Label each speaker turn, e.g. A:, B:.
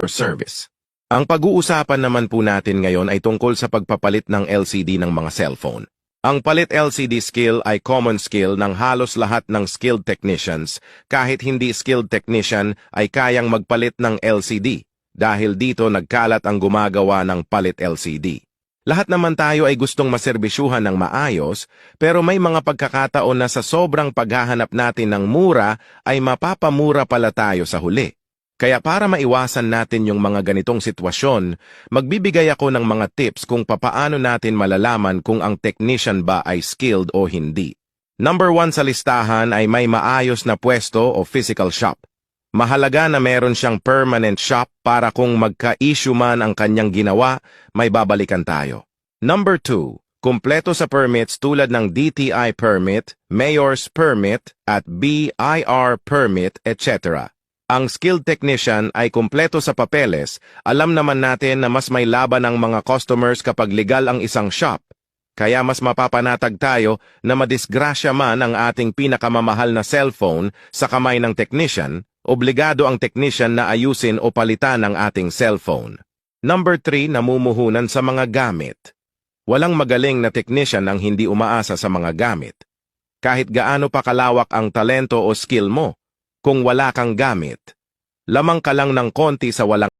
A: service. Ang pag-uusapan naman po natin ngayon ay tungkol sa pagpapalit ng LCD ng mga cellphone. Ang palit LCD skill ay common skill ng halos lahat ng skilled technicians, kahit hindi skilled technician ay kayang magpalit ng LCD, dahil dito nagkalat ang gumagawa ng palit LCD. Lahat naman tayo ay gustong maserbisyuhan ng maayos, pero may mga pagkakataon na sa sobrang paghahanap natin ng mura ay mapapamura pala tayo sa huli. Kaya para maiwasan natin yung mga ganitong sitwasyon, magbibigay ako ng mga tips kung papaano natin malalaman kung ang technician ba ay skilled o hindi. Number 1 sa listahan ay may maayos na pwesto o physical shop. Mahalaga na meron siyang permanent shop para kung magka-issue man ang kanyang ginawa, may babalikan tayo. Number 2, kumpleto sa permits tulad ng DTI permit, Mayor's permit, at BIR permit, etc. Ang skilled technician ay kumpleto sa papeles, alam naman natin na mas may laban ang mga customers kapag legal ang isang shop. Kaya mas mapapanatag tayo na madisgrasya man ang ating pinakamamahal na cellphone sa kamay ng technician, obligado ang technician na ayusin o palitan ang ating cellphone. Number 3, namumuhunan sa mga gamit. Walang magaling na technician ang hindi umaasa sa mga gamit. Kahit gaano pa kalawak ang talento o skill mo, kung wala kang gamit, lamang ka lang ng konti sa walang